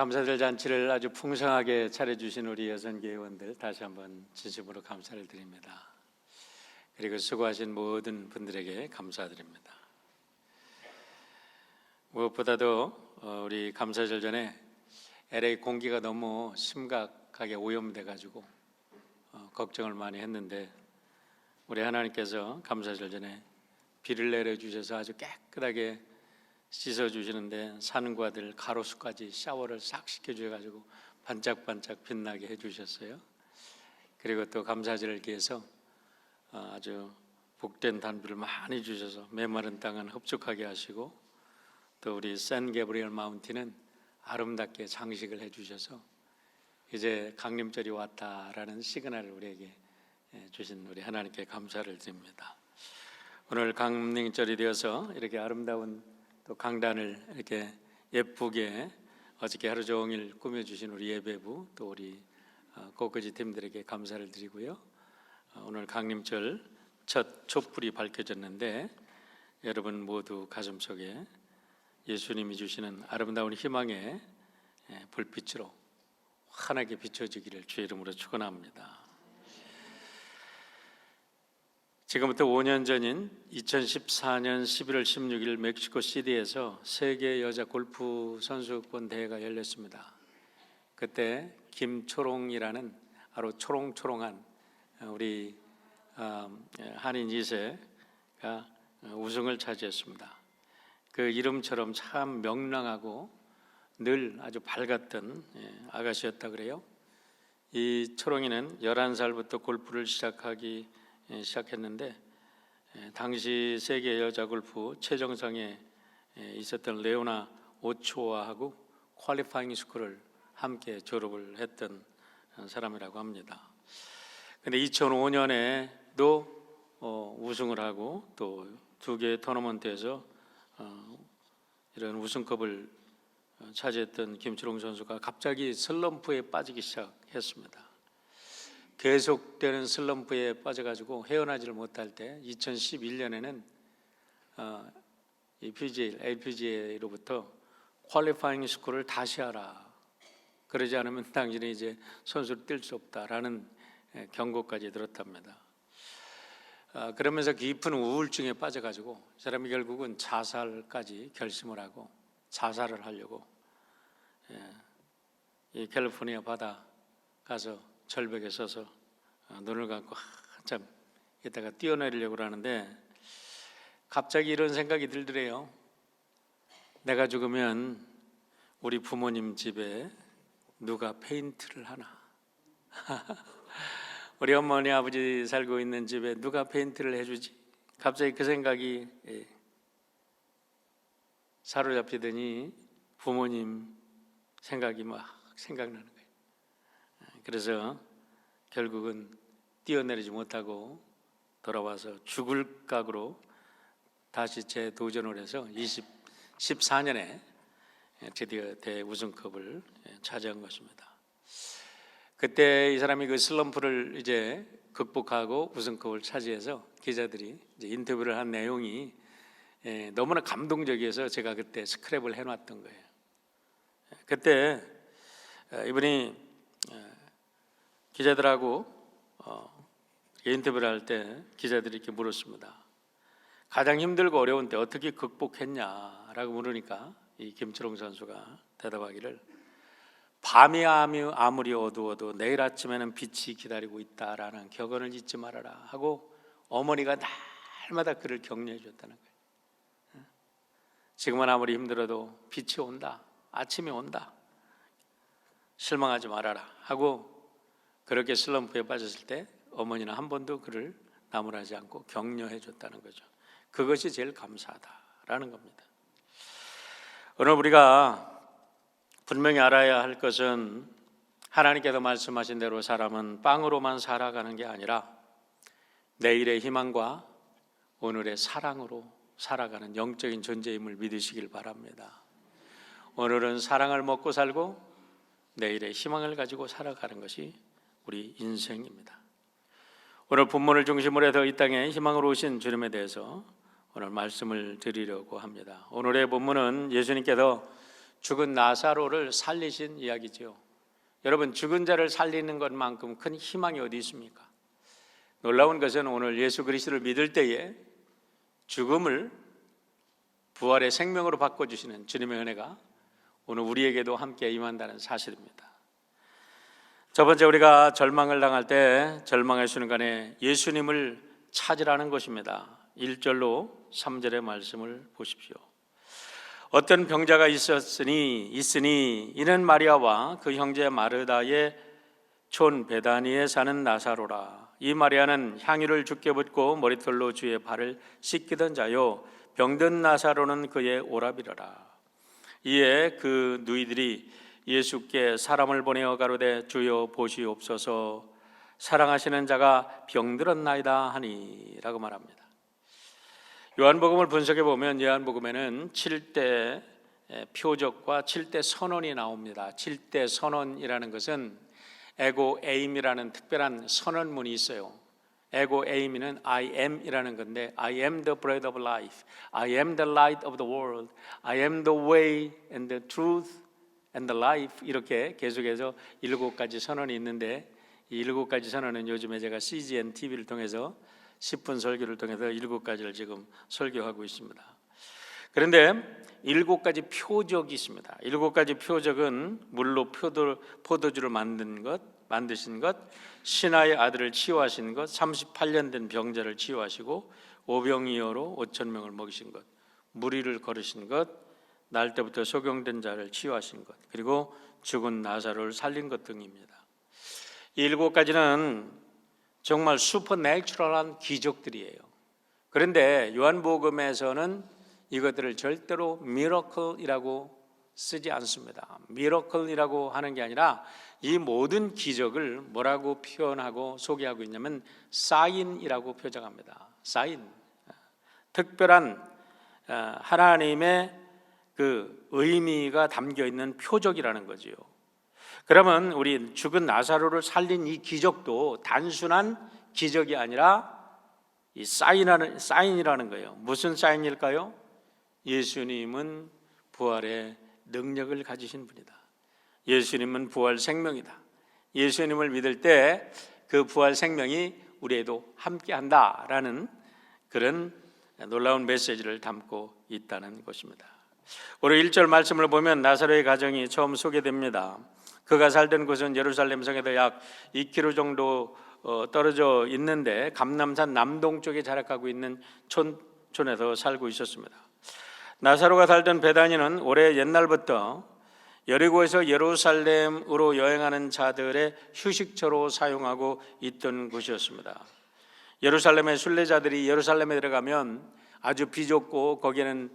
감사절 잔치를 아주 풍성하게 차려주신 우리 여성교회원들 다시 한번 진심으로 감사를 드립니다. 그리고 수고하신 모든 분들에게 감사드립니다. 무엇보다도 우리 감사절 전에 LA 공기가 너무 심각하게 오염돼 가지고 걱정을 많이 했는데, 우리 하나님께서 감사절 전에 비를 내려주셔서 아주 깨끗하게 씻어주시는데 산과들 가로수까지 샤워를 싹 시켜주셔가지고 반짝반짝 빛나게 해주셨어요. 그리고 또 감사절을 위해서 아주 복된 단비를 많이 주셔서 메마른 땅은 흡족하게 하시고, 또 우리 샌 게브리엘 마운틴은 아름답게 장식을 해주셔서 이제 강림절이 왔다라는 시그널을 우리에게 주신 우리 하나님께 감사를 드립니다. 오늘 강림절이 되어서 이렇게 아름다운 또 강단을 이렇게 예쁘게 어저께 하루 종일 꾸며주신 우리 예배부, 또 우리 꽃꽂이 팀들에게 감사를 드리고요. 오늘 강림절 첫 촛불이 밝혀졌는데, 여러분 모두 가슴속에 예수님이 주시는 아름다운 희망의 불빛으로 환하게 비춰지기를 주의 이름으로 축원합니다. 지금부터 5년 전인 2014년 11월 16일 멕시코 시티에서 세계 여자 골프 선수권 대회가 열렸습니다. 그때 김초롱이라는 아주 초롱초롱한 우리 한인 2세가 우승을 차지했습니다. 그 이름처럼 참 명랑하고 늘 아주 밝았던 아가씨였다 그래요. 이 초롱이는 11살부터 골프를 시작했는데, 당시 세계 여자 골프 최정상에 있었던 레오나 오초아하고 퀄리파잉 스쿨을 함께 졸업을 했던 사람이라고 합니다. 근데 2005년에도 우승을 하고 또 두 개의 토너먼트에서 이런 우승컵을 차지했던 김초롱 선수가 갑자기 슬럼프에 빠지기 시작했습니다. 계속되는 슬럼프에 빠져가지고 헤어나지를 못할 때 2011년에는 이 LPGA로부터 퀄리파잉 스코어를 다시 하라, 그러지 않으면 당신이 이제 선수를 뛸 수 없다라는 경고까지 들었답니다. 그러면서 깊은 우울증에 빠져가지고 사람이 결국은 자살까지 결심을 하고 자살을 하려고 이 캘리포니아 바다 가서 절벽에 서서 눈을 감고 한참 있다가 뛰어내리려고 하는데, 갑자기 이런 생각이 들더래요. 내가 죽으면 우리 부모님 집에 누가 페인트를 하나? 우리 어머니 아버지 살고 있는 집에 누가 페인트를 해주지? 갑자기 그 생각이 사로잡히더니 부모님 생각이 막 생각나는 거예요. 그래서 결국은 뛰어내리지 못하고 돌아와서 죽을 각오로 다시 재도전을 해서 2014년에 드디어 대우승컵을 차지한 것입니다. 그때 이 사람이 그 슬럼프를 이제 극복하고 우승컵을 차지해서 기자들이 이제 인터뷰를 한 내용이 너무나 감동적이어서 제가 그때 스크랩을 해놨던 거예요. 그때 이분이 기자들하고 인터뷰를 할 때 기자들이 이렇게 물었습니다. 가장 힘들고 어려운 때 어떻게 극복했냐라고 물으니까 이 김초롱 선수가 대답하기를, 밤이 아무리 어두워도 내일 아침에는 빛이 기다리고 있다라는 격언을 잊지 말아라 하고 어머니가 날마다 그를 격려해 줬다는 거예요. 지금은 아무리 힘들어도 빛이 온다, 아침이 온다, 실망하지 말아라 하고 그렇게 슬럼프에 빠졌을 때 어머니는 한 번도 그를 나무라지 않고 격려해 줬다는 거죠. 그것이 제일 감사하다라는 겁니다. 오늘 우리가 분명히 알아야 할 것은, 하나님께서 말씀하신 대로 사람은 빵으로만 살아가는 게 아니라 내일의 희망과 오늘의 사랑으로 살아가는 영적인 존재임을 믿으시길 바랍니다. 오늘은 사랑을 먹고 살고 내일의 희망을 가지고 살아가는 것이 우리 인생입니다. 오늘 본문을 중심으로 해서 이 땅에 희망으로 오신 주님에 대해서 오늘 말씀을 드리려고 합니다. 오늘의 본문은 예수님께서 죽은 나사로를 살리신 이야기죠. 여러분, 죽은 자를 살리는 것만큼 큰 희망이 어디 있습니까? 놀라운 것은 오늘 예수 그리스도를 믿을 때에 죽음을 부활의 생명으로 바꿔주시는 주님의 은혜가 오늘 우리에게도 함께 임한다는 사실입니다. 첫 번째, 우리가 절망을 당할 때 절망의 순간에 예수님을 찾으라는 것입니다. 1절로 3절의 말씀을 보십시오. 어떤 병자가 있으니 이는 마리아와 그 형제 마르다의 촌 베다니에 사는 나사로라. 이 마리아는 향유를 주께 붓고 머리털로 주의 발을 씻기던 자요, 병든 나사로는 그의 오라비더라. 이에 그 누이들이 예수께 사람을 보내어 가로되 주여 보시옵소서, 사랑하시는 자가 병들었나이다 하니라고 말합니다. 요한복음을 분석해 보면 요한복음에는 7대 표적과 7대 선언이 나옵니다. 7대 선언이라는 것은 에고 에임이라는 특별한 선언문이 있어요. 에고 에이미는 I am이라는 건데, I am the bread of life, I am the light of the world, I am the way and the truth and the life, 이렇게 계속해서 7가지 선언이 있는데, 이 7가지 선언은 요즘에 제가 CGN TV를 통해서 10분 설교를 통해서 7가지를 지금 설교하고 있습니다. 그런데 7가지 표적이 있습니다. 7가지 표적은 물로 포도주를 만드신 것, 신하의 아들을 치유하신 것, 38년 된 병자를 치유하시고 오병이어로 5,000명을 먹이신 것, 무리를 걸으신 것, 날 때부터 소경된 자를 치유하신 것, 그리고 죽은 나사로를 살린 것 등입니다. 이 7가지는 정말 슈퍼내추럴한 기적들이에요. 그런데 요한복음에서는 이것들을 절대로 미러클이라고 쓰지 않습니다. 미러클이라고 하는 게 아니라 이 모든 기적을 뭐라고 표현하고 소개하고 있냐면 사인이라고 표정합니다. 사인, 특별한 하나님의 그 의미가 담겨 있는 표적이라는 거지요. 그러면 우리 죽은 나사로를 살린 이 기적도 단순한 기적이 아니라 이 사인이라는 거예요. 무슨 사인일까요? 예수님은 부활의 능력을 가지신 분이다. 예수님은 부활 생명이다. 예수님을 믿을 때 그 부활 생명이 우리에도 함께한다라는 그런 놀라운 메시지를 담고 있다는 것입니다. 오늘 1절 말씀을 보면 나사로의 가정이 처음 소개됩니다. 그가 살던 곳은 예루살렘 성에서 약 2km 정도 떨어져 있는데 감람산 남동쪽에 자락하고 있는 촌에서 살고 있었습니다. 나사로가 살던 베다니는 오래 옛날부터 여리고에서 예루살렘으로 여행하는 자들의 휴식처로 사용하고 있던 곳이었습니다. 예루살렘의 순례자들이 예루살렘에 들어가면 아주 비좁고 거기에는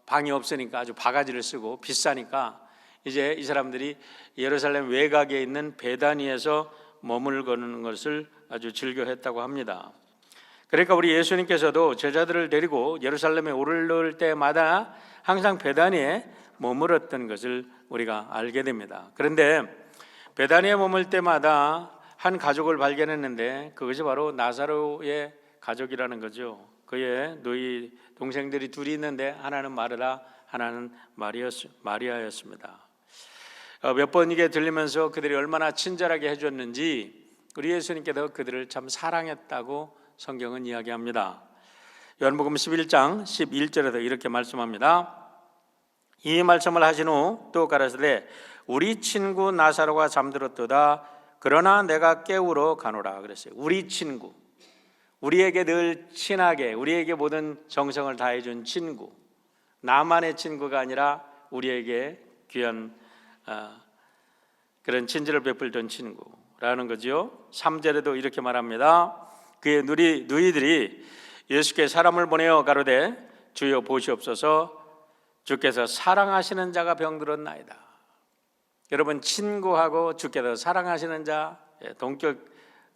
방이 없으니까 아주 바가지를 쓰고 비싸니까 이제 이 사람들이 예루살렘 외곽에 있는 베다니에서 머물거는 것을 아주 즐겨했다고 합니다. 그러니까 우리 예수님께서도 제자들을 데리고 예루살렘에 오를 때마다 항상 베다니에 머물렀던 것을 우리가 알게 됩니다. 그런데 베다니에 머물 때마다 한 가족을 발견했는데 그것이 바로 나사로의 가족이라는 거죠. 그의 누이 동생들이 둘이 있는데 하나는 마르다, 하나는 마리아였습니다. 몇 번 이게 들리면서 그들이 얼마나 친절하게 해줬는지 우리 예수님께서 그들을 참 사랑했다고 성경은 이야기합니다. 요한복음 11장 11절에도 이렇게 말씀합니다. 이 말씀을 하신 후 또 가라사대 우리 친구 나사로가 잠들었도다. 그러나 내가 깨우러 가노라 그랬어요. 우리 친구, 우리에게 늘 친하게 우리에게 모든 정성을 다해준 친구, 나만의 친구가 아니라 우리에게 귀한 그런 친절을 베풀던 친구라는 거죠. 3절에도 이렇게 말합니다. 그의 누이들이 예수께 사람을 보내어 가로되 주여 보시옵소서, 주께서 사랑하시는 자가 병들었나이다. 여러분, 친구하고 주께서 사랑하시는 자,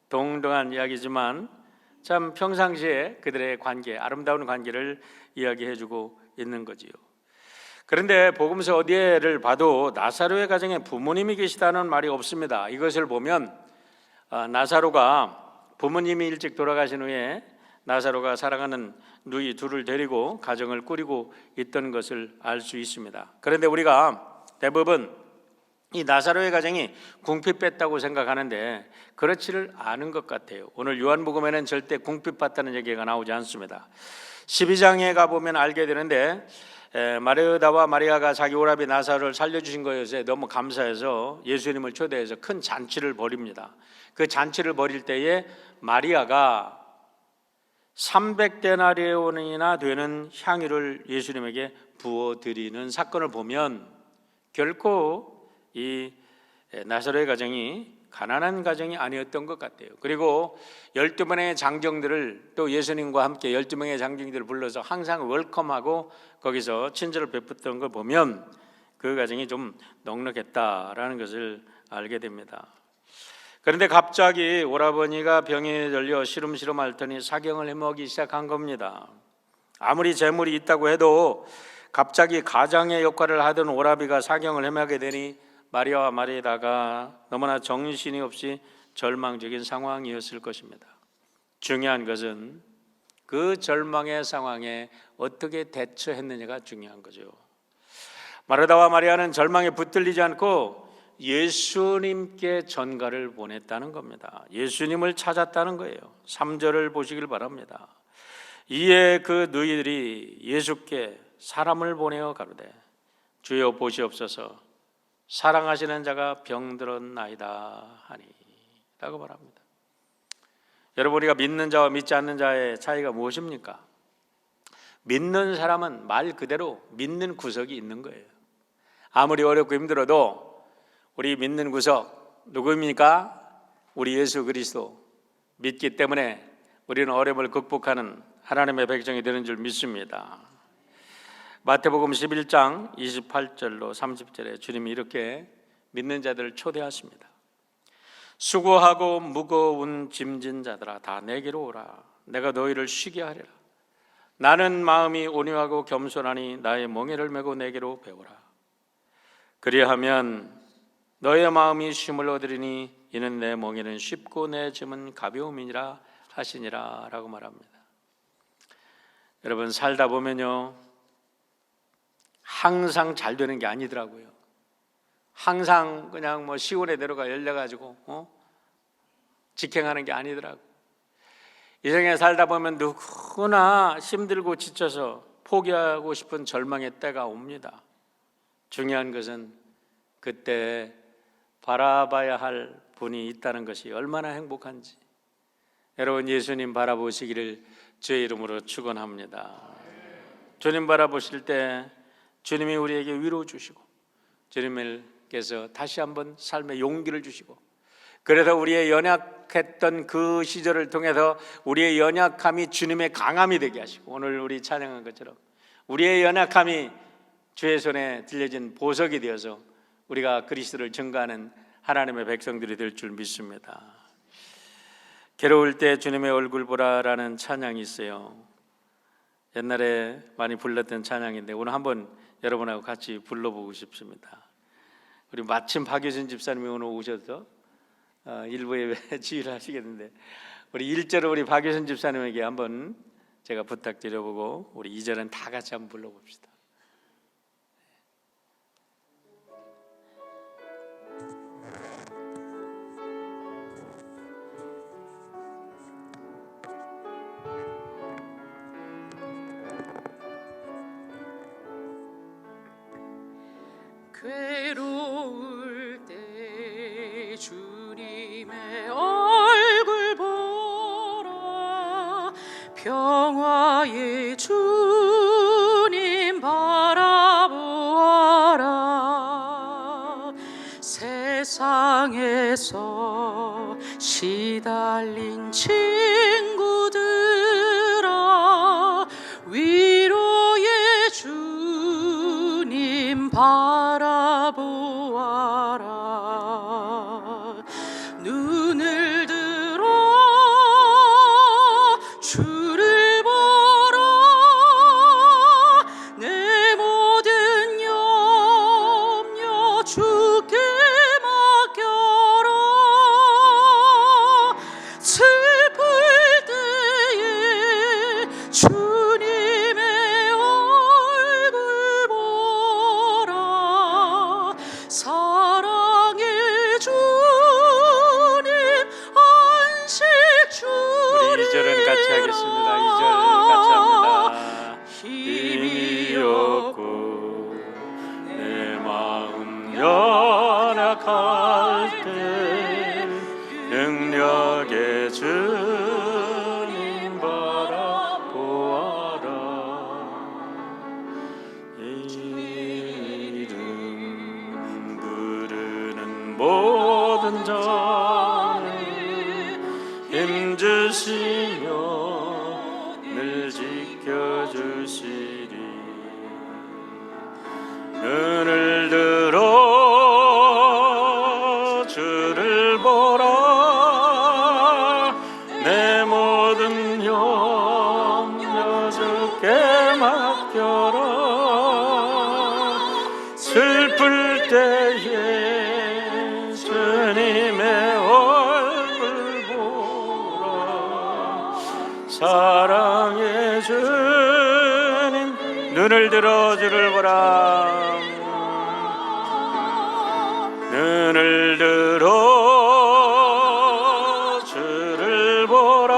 동등한 이야기지만 참 평상시에 그들의 관계, 아름다운 관계를 이야기해주고 있는 거지요. 그런데 복음서 어디에를 봐도 나사로의 가정에 부모님이 계시다는 말이 없습니다. 이것을 보면 나사로가 부모님이 일찍 돌아가신 후에 나사로가 사랑하는 누이 둘을 데리고 가정을 꾸리고 있던 것을 알 수 있습니다. 그런데 우리가 대부분 이 나사로의 가정이 궁핍했다고 생각하는데 그렇지를 않은 것 같아요. 오늘 요한복음에는 절대 궁핍했다는 얘기가 나오지 않습니다. 12장에 가보면 알게 되는데 마르다와 마리아가 자기 오라비 나사로를 살려주신 것에 너무 감사해서 예수님을 초대해서 큰 잔치를 벌입니다. 그 잔치를 벌일 때에 마리아가 300데나리온이나 되는 향유를 예수님에게 부어드리는 사건을 보면 결코 이 나사로의 가정이 가난한 가정이 아니었던 것 같아요. 그리고 12명의 장정들을 또 예수님과 함께 12명의 장정들을 불러서 항상 웰컴하고 거기서 친절을 베풀었던 걸 보면 그 가정이 좀 넉넉했다라는 것을 알게 됩니다. 그런데 갑자기 오라버니가 병에 걸려 시름시름 앓더니 사경을 해먹기 시작한 겁니다. 아무리 재물이 있다고 해도 갑자기 가장의 역할을 하던 오라비가 사경을 헤매게 되니 마리아와 마리다가 너무나 정신이 없이 절망적인 상황이었을 것입니다. 중요한 것은 그 절망의 상황에 어떻게 대처했느냐가 중요한 거죠. 마르다와 마리아는 절망에 붙들리지 않고 예수님께 전가를 보냈다는 겁니다. 예수님을 찾았다는 거예요. 3절을 보시길 바랍니다. 이에 그 너희들이 예수께 사람을 보내어 가로되 주여 보시옵소서 사랑하시는 자가 병들었나이다 하니 라고 말합니다. 여러분, 우리가 믿는 자와 믿지 않는 자의 차이가 무엇입니까? 믿는 사람은 말 그대로 믿는 구석이 있는 거예요. 아무리 어렵고 힘들어도 우리 믿는 구석 누구입니까? 우리 예수 그리스도 믿기 때문에 우리는 어려움을 극복하는 하나님의 백성이 되는 줄 믿습니다. 마태복음 11장 28절로 30절에 주님이 이렇게 믿는 자들을 초대하십니다. 수고하고 무거운 짐진 자들아 다 내게로 오라. 내가 너희를 쉬게 하리라. 나는 마음이 온유하고 겸손하니 나의 멍에를 메고 내게로 배우라. 그리하면 너의 마음이 쉼을 얻으리니 이는 내 멍에는 쉽고 내 짐은 가벼움이니라 하시니라 라고 말합니다. 여러분, 살다 보면요 항상 잘 되는 게 아니더라고요. 항상 그냥 뭐 시온의 대로가 열려가지고 직행하는 게 아니더라고요. 이 세상에 살다 보면 누구나 힘들고 지쳐서 포기하고 싶은 절망의 때가 옵니다. 중요한 것은 그때 바라봐야 할 분이 있다는 것이 얼마나 행복한지 여러분, 예수님 바라보시기를 주의 이름으로 축원합니다. 주님 바라보실 때 주님이 우리에게 위로 주시고 주님께서 다시 한번 삶의 용기를 주시고 그래서 우리의 연약했던 그 시절을 통해서 우리의 연약함이 주님의 강함이 되게 하시고 오늘 우리 찬양한 것처럼 우리의 연약함이 주의 손에 들려진 보석이 되어서 우리가 그리스도를 증거하는 하나님의 백성들이 될 줄 믿습니다. 괴로울 때 주님의 얼굴 보라라는 찬양이 있어요. 옛날에 많이 불렀던 찬양인데 오늘 한번 여러분하고 같이 불러보고 싶습니다. 우리 마침 박효신 집사님이 오늘 오셔서 일부에 지휘를 하시겠는데 우리 1절을 우리 박효신 집사님에게 한번 제가 부탁드려보고 우리 2절은 다 같이 한번 불러봅시다. 괴로울 때 주님의 얼굴 보라 평화의 주님 바라보아라 세상에서 시달린 친구들아 위로의 주님 바라보아라 눈을 들어 주를 보라 내 모든 염려 주께 맡겨라 슬픔 주님 바라보아라. 이름 부르는 모든 자를 힘주시며 늘 지켜주시리. 눈을 들어 주를 보라. 내 모든 염려 주께 맡겨라. 슬플 때에 주님의 얼굴 보라. 사랑의 주님 눈을 들어 주를 보라. 눈을 들어 주를 보라.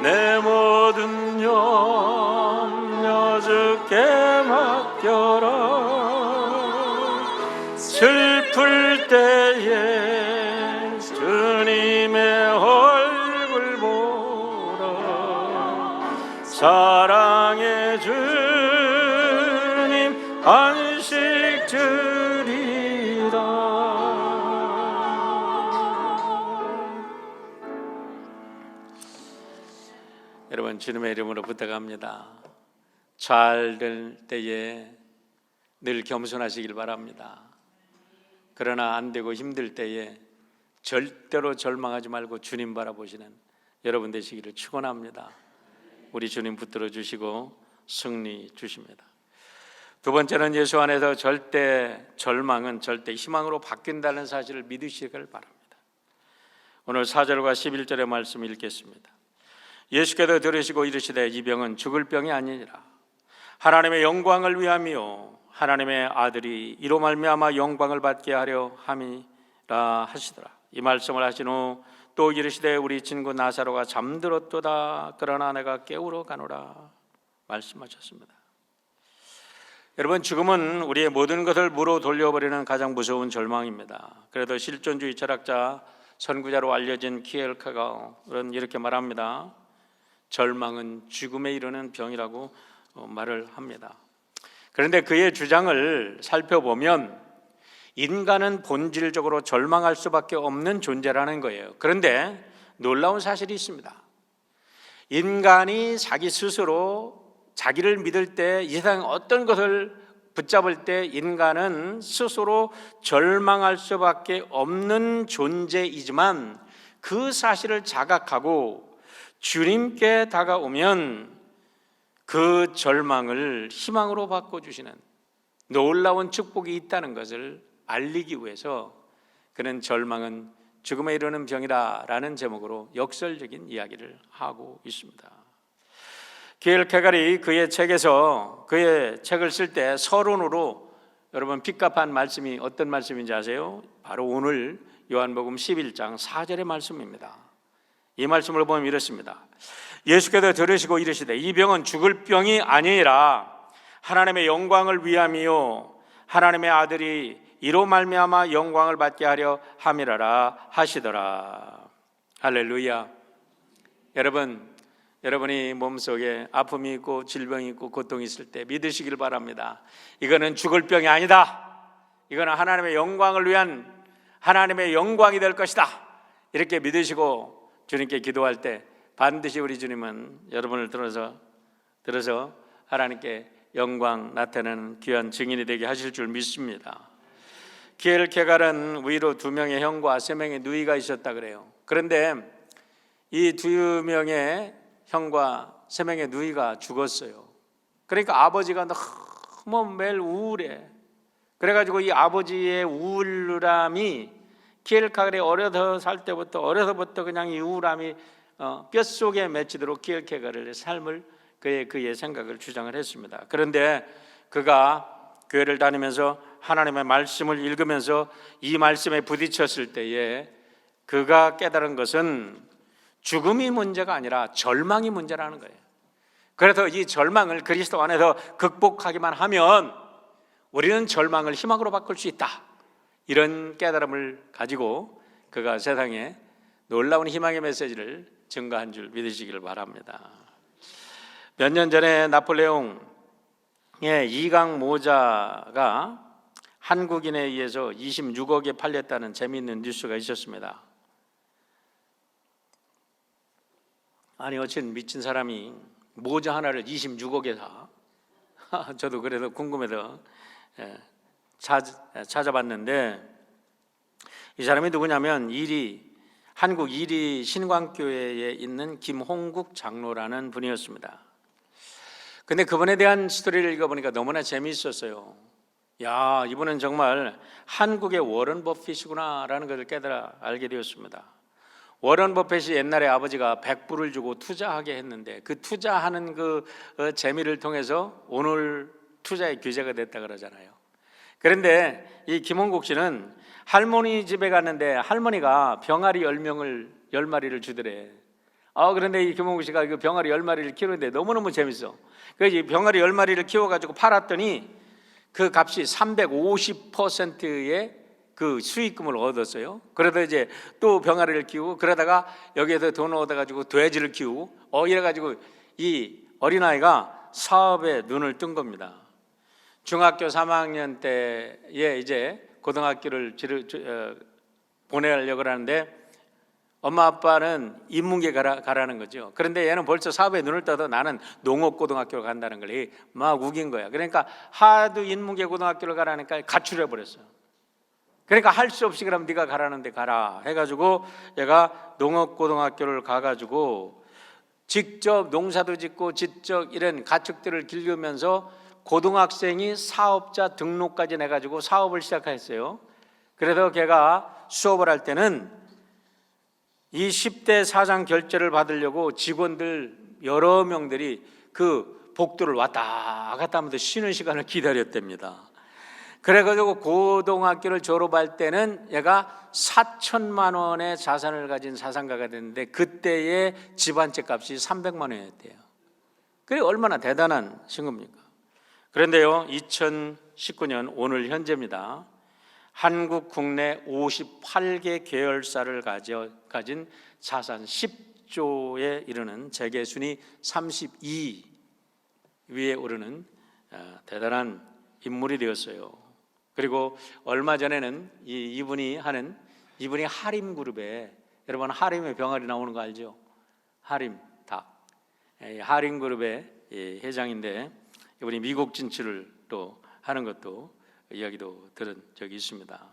내 모든 염려 주께 맡겨라. 슬플 때에 주님의 얼굴 보라. 사랑의 주님 안식 주리라. 여러분, 주님의 이름으로 부탁합니다. 잘 될 때에 늘 겸손하시길 바랍니다. 그러나 안 되고 힘들 때에 절대로 절망하지 말고 주님 바라보시는 여러분 되시기를 축원합니다. 우리 주님 붙들어 주시고 승리 주십니다. 두 번째는 예수 안에서 절대 절망은 절대 희망으로 바뀐다는 사실을 믿으시길 바랍니다. 오늘 4절과 11절의 말씀 읽겠습니다. 예수께서 들으시고 이르시되 이 병은 죽을 병이 아니니라. 하나님의 영광을 위함이요 하나님의 아들이 이로 말미암아 영광을 받게 하려 함이라 하시더라. 이 말씀을 하신 후 또 이르시되 우리 친구 나사로가 잠들었도다. 그러나 내가 깨우러 가노라 말씀하셨습니다. 여러분, 죽음은 우리의 모든 것을 무로 돌려버리는 가장 무서운 절망입니다. 그래도 실존주의 철학자 선구자로 알려진 키엘케가르는 이렇게 말합니다. 절망은 죽음에 이르는 병이라고 말을 합니다. 그런데 그의 주장을 살펴보면 인간은 본질적으로 절망할 수밖에 없는 존재라는 거예요. 그런데 놀라운 사실이 있습니다. 인간이 자기 스스로 자기를 믿을 때, 이 세상 어떤 것을 붙잡을 때 인간은 스스로 절망할 수밖에 없는 존재이지만 그 사실을 자각하고 주님께 다가오면 그 절망을 희망으로 바꿔주시는 놀라운 축복이 있다는 것을 알리기 위해서 그는 절망은 죽음에 이르는 병이다라는 제목으로 역설적인 이야기를 하고 있습니다. 키엘케가르이 그의 책에서 그의 책을 쓸 때 서론으로 여러분 픽업한 말씀이 어떤 말씀인지 아세요? 바로 오늘 요한복음 11장 4절의 말씀입니다. 이 말씀을 보면 이렇습니다. 예수께서 들으시고 이르시되 이 병은 죽을 병이 아니라 하나님의 영광을 위함이요 하나님의 아들이 이로 말미암아 영광을 받게 하려 함이라라 하시더라. 할렐루야. 여러분이 몸속에 아픔이 있고 질병이 있고 고통이 있을 때 믿으시길 바랍니다. 이거는 죽을 병이 아니다. 이거는 하나님의 영광을 위한 하나님의 영광이 될 것이다. 이렇게 믿으시고 주님께 기도할 때 반드시 우리 주님은 여러분을 들어서 하나님께 영광 나타내는 귀한 증인이 되게 하실 줄 믿습니다. 키엘케가르는 위로 2명의 형과 3명의 누이가 있었다 그래요. 그런데 이 2명의 형과 3명의 누이가 죽었어요. 그러니까 아버지가 너무 매일 우울해. 그래가지고 이 아버지의 우울함이 키엘케가르의 어려서부터 그냥 이 우울함이 뼛속에 맺히도록 키엘케가르의 삶을 그의 생각을 주장을 했습니다. 그런데 그가 교회를 다니면서 하나님의 말씀을 읽으면서 이 말씀에 부딪혔을 때에 그가 깨달은 것은 죽음이 문제가 아니라 절망이 문제라는 거예요. 그래서 이 절망을 그리스도 안에서 극복하기만 하면 우리는 절망을 희망으로 바꿀 수 있다. 이런 깨달음을 가지고 그가 세상에 놀라운 희망의 메시지를 증거한 줄 믿으시기를 바랍니다. 몇 년 전에 나폴레옹의 이강 모자가 한국인에 의해서 26억에 팔렸다는 재미있는 뉴스가 있었습니다. 아니 어쨌든 미친 사람이 모자 하나를 26억에 사? 저도 그래서 궁금해서 찾아봤는데 이 사람이 누구냐면 한국 1위 신광교회에 있는 김홍국 장로라는 분이었습니다. 근데 그분에 대한 스토리를 읽어보니까 너무나 재미있었어요. 야, 이분은 정말 한국의 워런 버핏이구나라는 것을 깨달아 알게 되었습니다. 워런 버핏이 옛날에 아버지가 100불을 주고 투자하게 했는데 그 투자하는 그 재미를 통해서 오늘 투자의 규제가 됐다 그러잖아요. 그런데 이 김홍국 씨는 할머니 집에 갔는데 할머니가 병아리 10마리를 주더래. 그런데 이 김홍국 씨가 그 병아리 10마리를 키우는데 너무너무 재밌어. 그래서 이 병아리 10마리를 키워가지고 팔았더니 그 값이 350%의 그 수익금을 얻었어요. 그러다 이제 또 병아리를 키우고 그러다가 여기에서 돈을 얻어가지고 돼지를 키우고 이래가지고 이 어린아이가 사업에 눈을 뜬 겁니다. 중학교 3학년 때에 이제 고등학교를 보내려고 하는데 엄마 아빠는 인문계 가라는 거죠. 그런데 얘는 벌써 사업에 눈을 떠서 나는 농업고등학교로 간다는 걸 막 우긴 거야. 그러니까 하도 인문계 고등학교를 가라니까 가출해버렸어요. 그러니까 할 수 없이 그럼 네가 가라는데 가라 해가지고 얘가 농업고등학교를 가가지고 직접 농사도 짓고 직접 이런 가축들을 기르면서 고등학생이 사업자 등록까지 내가지고 사업을 시작했어요. 그래서 걔가 수업을 할 때는 이 10대 사장 결제를 받으려고 직원들 여러 명들이 그 복도를 왔다 갔다 하면서 쉬는 시간을 기다렸답니다. 그래가지고 고등학교를 졸업할 때는 얘가 4천만 원의 자산을 가진 자산가가 됐는데 그때의 집안채 값이 300만 원이었대요. 그게 얼마나 대단한 신고입니까? 그런데요, 2019년 오늘 현재입니다. 한국 국내 58개 계열사를 가진 자산 10조에 이르는 재계 순위 32위에 오르는 대단한 인물이 되었어요. 그리고 얼마 전에는 이분이 하림그룹에, 여러분 하림의 병아리 나오는 거 알죠? 하림 닭, 하림그룹의 회장인데 이분이 미국 진출을 또 하는 것도 이야기도 들은 적이 있습니다.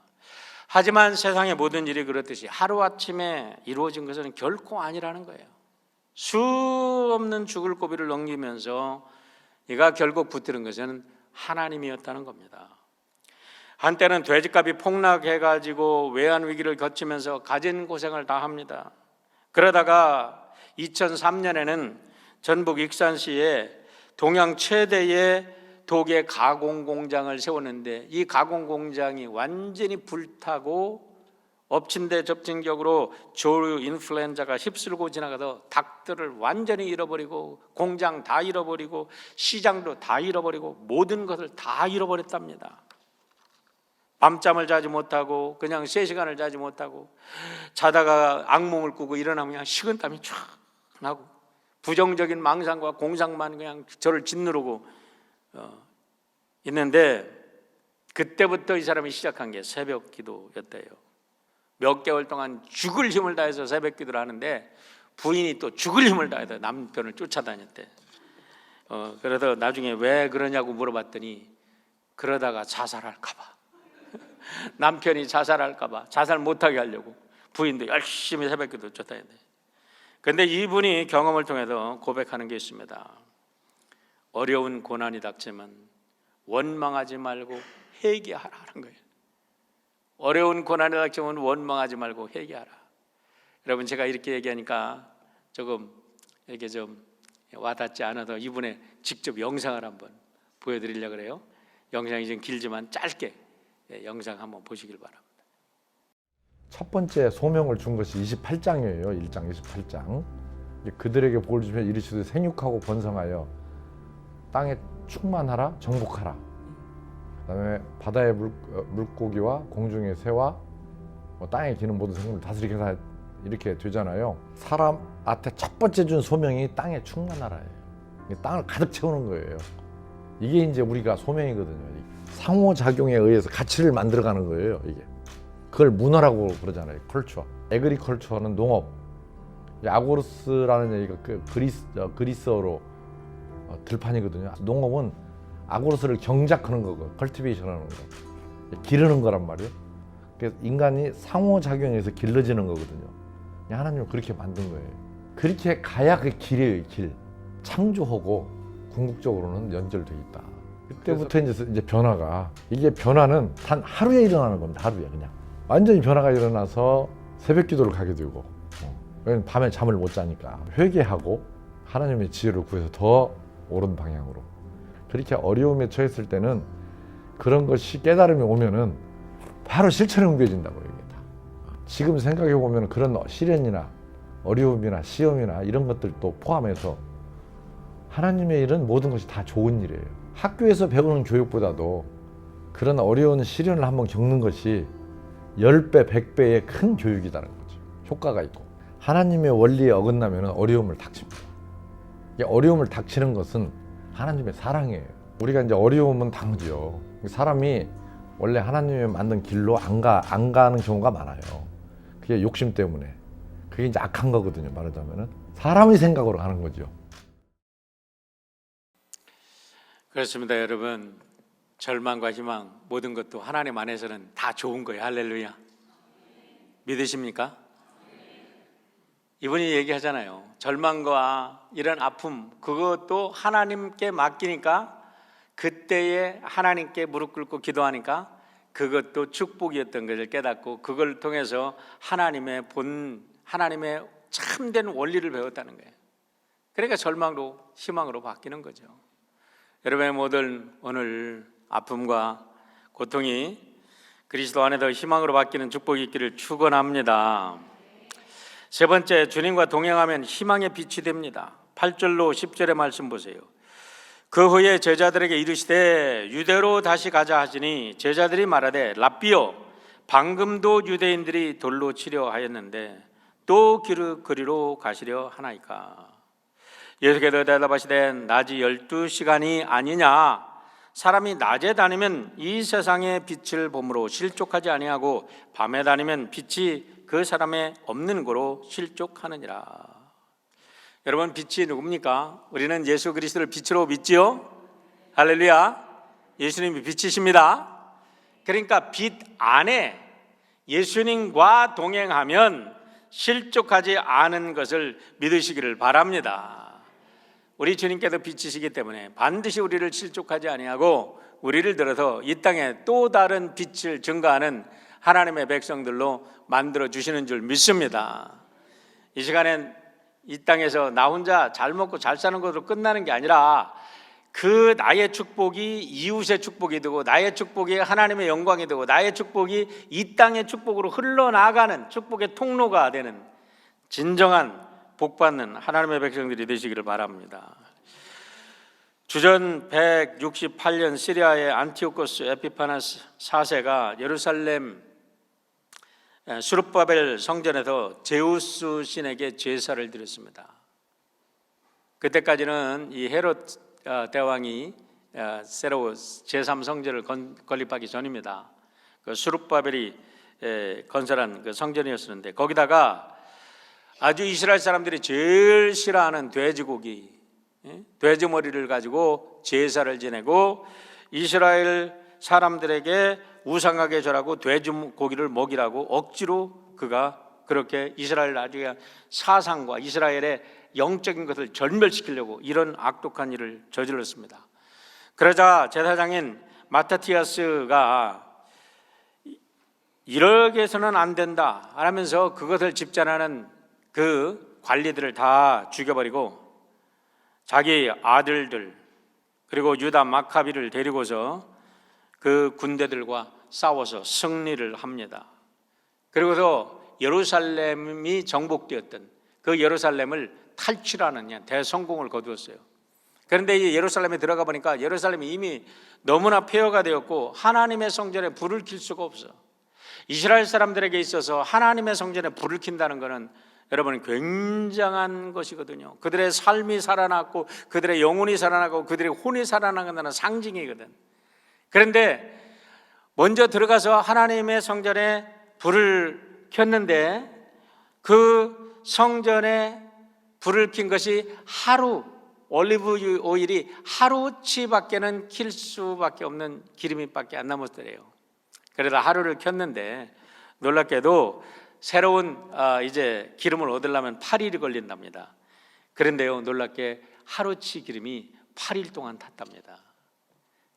하지만 세상의 모든 일이 그렇듯이 하루아침에 이루어진 것은 결코 아니라는 거예요. 수 없는 죽을 고비를 넘기면서 얘가 결국 붙드는 것은 하나님이었다는 겁니다. 한때는 돼지값이 폭락해가지고 외환위기를 거치면서 가진 고생을 다 합니다. 그러다가 2003년에는 전북 익산시에 동양 최대의 독일 가공 공장을 세웠는데 이 가공 공장이 완전히 불타고 엎친 데 덮친 격으로 조류 인플루엔자가 휩쓸고 지나가서 닭들을 완전히 잃어버리고 공장 다 잃어버리고 시장도 다 잃어버리고 모든 것을 다 잃어버렸답니다. 밤잠을 자지 못하고 그냥 3시간을 자지 못하고 자다가 악몽을 꾸고 일어나면 그냥 식은땀이 쫙 나고 부정적인 망상과 공상만 그냥 저를 짓누르고 있는데 그때부터 이 사람이 시작한 게 새벽 기도였대요. 몇 개월 동안 죽을 힘을 다해서 새벽 기도를 하는데 부인이 또 죽을 힘을 다해서 남편을 쫓아다녔대. 그래서 나중에 왜 그러냐고 물어봤더니 그러다가 자살할까 봐 남편이 자살할까 봐 자살 못하게 하려고 부인도 열심히 새벽 기도 쫓아다녔대. 그런데 이분이 경험을 통해서 고백하는 게 있습니다. 어려운 고난이 닥치면 원망하지 말고 회개하라는 거예요. 어려운 고난이 닥치면 원망하지 말고 회개하라. 여러분 제가 이렇게 얘기하니까 조금 이렇게 좀 와닿지 않아도 이분의 직접 영상을 한번 보여드리려고 그래요. 영상이 좀 길지만 짧게 영상 한번 보시길 바랍니다. 첫 번째 소명을 준 것이 28장이에요. 1장 28장. 그들에게 복을 주시며 이르시되 생육하고 번성하여 땅에 충만하라 정복하라. 그다음에 바다의 물고기와 공중의 새와 땅에 기는 모든 생물을 다스리게 하라 이렇게 되잖아요. 사람한테 첫 번째 준 소명이 땅에 충만하라예요. 땅을 가득 채우는 거예요. 이게 이제 우리가 소명이거든요. 상호작용에 의해서 가치를 만들어가는 거예요. 이게 그걸 문화라고 그러잖아요. 컬처. 에그리컬처는 농업. 아고로스라는 얘기가 그리스어로 들판이거든요. 농업은 아고로스를 경작하는 거고 컬티베이션하는 거, 기르는 거란 말이에요. 그래서 인간이 상호작용에서 길러지는 거거든요. 하나님은 그렇게 만든 거예요. 그렇게 가야 그 길이에요. 길. 창조하고 궁극적으로는 연결돼 있다. 그때부터 이제 변화가, 이게 변화는 단 하루에 일어나는 겁니다. 하루에 그냥 완전히 변화가 일어나서 새벽 기도를 가게 되고, 왜냐면 밤에 잠을 못 자니까 회개하고 하나님의 지혜를 구해서 더 옳은 방향으로. 그렇게 어려움에 처했을 때는 그런 것이 깨달음이 오면은 바로 실천에 옮겨진다고 이게 다. 지금 생각해 보면 그런 시련이나 어려움이나 시험이나 이런 것들도 포함해서 하나님의 일은 모든 것이 다 좋은 일이에요. 학교에서 배우는 교육보다도 그런 어려운 시련을 한번 겪는 것이 10배, 100배의 큰 교육이라는 거죠. 효과가 있고. 하나님의 원리에 어긋나면 어려움을 닥칩니다. 어려움을 닥치는 것은 하나님의 사랑이에요. 우리가 이제 어려움은 당하죠. 사람이 원래 하나님이 만든 길로 안 가는 경우가 많아요. 그게 욕심 때문에. 그게 이제 악한 거거든요. 말하자면은 사람의 생각으로 가는 거죠. 그렇습니다, 여러분. 절망과 희망 모든 것도 하나님 안에서는 다 좋은 거예요. 할렐루야. 믿으십니까? 이분이 얘기하잖아요. 절망과 이런 아픔, 그것도 하나님께 맡기니까, 그때에 하나님께 무릎 꿇고 기도하니까 그것도 축복이었던 것을 깨닫고, 그걸 통해서 하나님의 참된 원리를 배웠다는 거예요. 그러니까 절망으로 희망으로 바뀌는 거죠. 여러분의 모든 오늘 아픔과 고통이 그리스도 안에서 희망으로 바뀌는 축복이 있기를 축원합니다. 세 번째, 주님과 동행하면 희망의 빛이 됩니다. 8절로 10절의 말씀 보세요. 그 후에 제자들에게 이르시되 유대로 다시 가자 하시니 제자들이 말하되 랍비여, 방금도 유대인들이 돌로 치려 하였는데 또 그리로 가시려 하나이까. 예수께서 대답하시되 낮이 12시간이 아니냐. 사람이 낮에 다니면 이 세상의 빛을 보므로 실족하지 아니하고 밤에 다니면 빛이 그 사람의 없는 고로 실족하느니라. 여러분, 빛이 누굽니까? 우리는 예수 그리스도를 빛으로 믿지요. 할렐루야. 예수님이 빛이십니다. 그러니까 빛 안에 예수님과 동행하면 실족하지 않은 것을 믿으시기를 바랍니다. 우리 주님께서 빛이시기 때문에 반드시 우리를 실족하지 아니하고 우리를 들어서 이 땅에 또 다른 빛을 증거하는 하나님의 백성들로 만들어 주시는 줄 믿습니다. 이 시간엔 이 땅에서 나 혼자 잘 먹고 잘 사는 것으로 끝나는 게 아니라 그 나의 축복이 이웃의 축복이 되고, 나의 축복이 하나님의 영광이 되고, 나의 축복이 이 땅의 축복으로 흘러나가는 축복의 통로가 되는 진정한 복받는 하나님의 백성들이 되시기를 바랍니다. 주전 168년 시리아의 안티오코스 에피파네스 4세가 예루살렘 수룹바벨 성전에서 제우스 신에게 제사를 드렸습니다. 그때까지는 이 헤롯 대왕이 새로 제3성전을 건립하기 전입니다. 그 수룹바벨이 건설한 그 성전이었는데, 거기다가 아주 이스라엘 사람들이 제일 싫어하는 돼지고기, 돼지 머리를 가지고 제사를 지내고 이스라엘 사람들에게 우상하게 절하고 돼지고기를 먹이라고 억지로 그가 그렇게 이스라엘 나중에 사상과 이스라엘의 영적인 것을 절멸시키려고 이런 악독한 일을 저질렀습니다. 그러자 제사장인 마타티아스가 이렇게 해서는 안 된다 하면서 그것을 집전하는 그 관리들을 다 죽여버리고 자기 아들들 그리고 유다 마카비를 데리고서 그 군대들과 싸워서 승리를 합니다. 그리고서 예루살렘이 정복되었던 그 예루살렘을 탈취하는 대성공을 거두었어요. 그런데 이 예루살렘에 들어가 보니까 예루살렘이 이미 너무나 폐허가 되었고 하나님의 성전에 불을 켤 수가 없어. 이스라엘 사람들에게 있어서 하나님의 성전에 불을 킨다는 것은 여러분 굉장한 것이거든요. 그들의 삶이 살아났고 그들의 영혼이 살아나고 그들의 혼이 살아나는 상징이거든. 그런데 먼저 들어가서 하나님의 성전에 불을 켰는데 그 성전에 불을 킨 것이 하루, 올리브 오일이 하루치밖에는 킬 수밖에 없는 기름이밖에 안 남았더래요. 그래서 하루를 켰는데 놀랍게도 새로운 이제 기름을 얻으려면 8일이 걸린답니다. 그런데요, 놀랍게 하루치 기름이 8일 동안 탔답니다.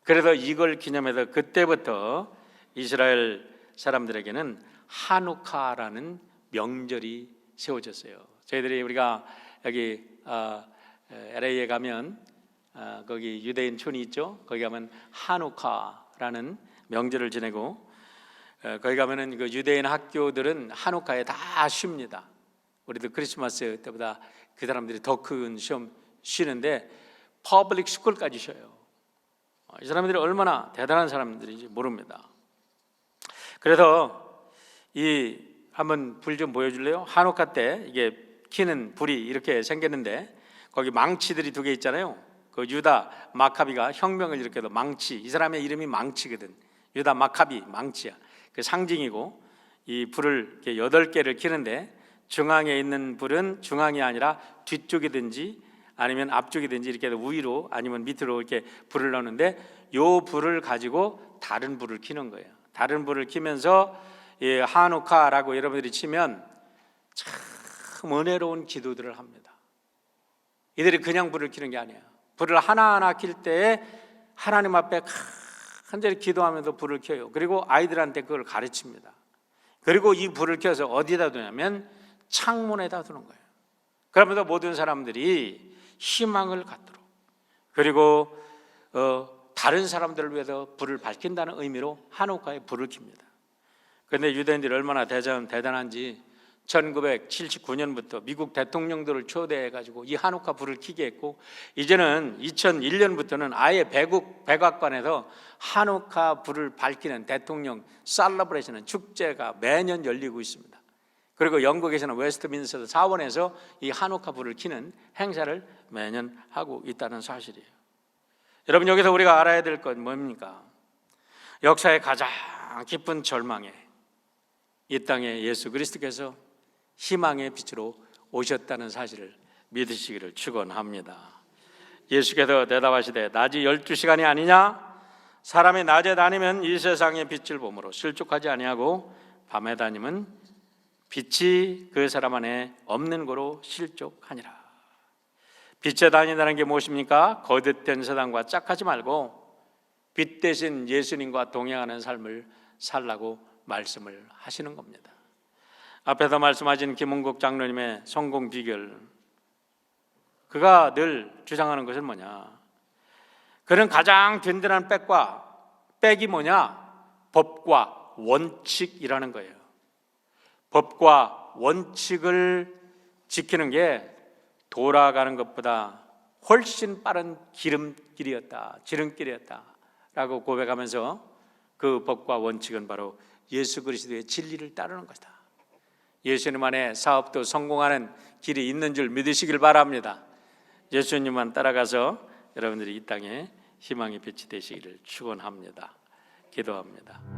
그래서 이걸 기념해서 그때부터 이스라엘 사람들에게는 하누카라는 명절이 세워졌어요. 저희들이 우리가 여기 LA에 가면 거기 유대인 촌이 있죠. 거기 가면 하누카라는 명절을 지내고 거기 가면은 그 유대인 학교들은 하누카에 다 쉽니다. 우리도 크리스마스 때보다 그 사람들이 더 큰 시험 쉬는데 퍼블릭 스쿨까지 쉬어요. 이 사람들이 얼마나 대단한 사람들인지 모릅니다. 그래서 이 한번 불 좀 보여줄래요? 하누카 때 이게 키는 불이 이렇게 생겼는데 거기 망치들이 2개 있잖아요. 그 유다 마카비가 혁명을 일으켜서 망치, 이 사람의 이름이 망치거든. 유다 마카비 망치야. 그 상징이고 이 불을 이렇게 8개를 켜는데 중앙에 있는 불은 중앙이 아니라 뒤쪽이든지 아니면 앞쪽이든지 이렇게 위로 아니면 밑으로 이렇게 불을 넣는데 요 불을 가지고 다른 불을 켜는 거예요. 다른 불을 켜면서 이 하누카라고 여러분들이 치면 참 은혜로운 기도들을 합니다. 이들이 그냥 불을 켜는 게 아니에요. 불을 하나하나 켤 때에 하나님 앞에 간절히 기도하면서 불을 켜요. 그리고 아이들한테 그걸 가르칩니다. 그리고 이 불을 켜서 어디다 두냐면 창문에다 두는 거예요. 그러면서 모든 사람들이 희망을 갖도록, 그리고 다른 사람들을 위해서 불을 밝힌다는 의미로 하누카에 불을 킵니다. 그런데 유대인들이 얼마나 대단한지 1979년부터 미국 대통령들을 초대해가지고 이 하누카 불을 켜게 했고, 이제는 2001년부터는 아예 백악관에서 하누카 불을 밝히는 대통령 셀러브레이션 축제가 매년 열리고 있습니다. 그리고 영국에서는 웨스트민스터 사원에서 이 하누카 불을 켜는 행사를 매년 하고 있다는 사실이에요. 여러분, 여기서 우리가 알아야 될 건 뭡니까? 역사의 가장 깊은 절망에 이 땅에 예수 그리스도께서 희망의 빛으로 오셨다는 사실을 믿으시기를 축원합니다. 예수께서 대답하시되 낮이 12시간이 아니냐? 사람이 낮에 다니면 이 세상의 빛을 보므로 실족하지 아니하고 밤에 다니면 빛이 그 사람 안에 없는 거로 실족하니라. 빛에 다닌다는 게 무엇입니까? 거듭된 세상과 짝하지 말고 빛 대신 예수님과 동행하는 삶을 살라고 말씀을 하시는 겁니다. 앞에서 말씀하신 김은국 장로님의 성공 비결, 그가 늘 주장하는 것은 뭐냐? 그는 가장 든든한 백이 뭐냐? 법과 원칙이라는 거예요. 법과 원칙을 지키는 게 돌아가는 것보다 훨씬 빠른 지름길이었다 라고 고백하면서 그 법과 원칙은 바로 예수 그리스도의 진리를 따르는 것이다. 예수님 안에 사업도 성공하는 길이 있는 줄 믿으시길 바랍니다. 예수님만 따라가서 여러분들이 이 땅에 희망의 빛이 되시기를 축원합니다. 기도합니다.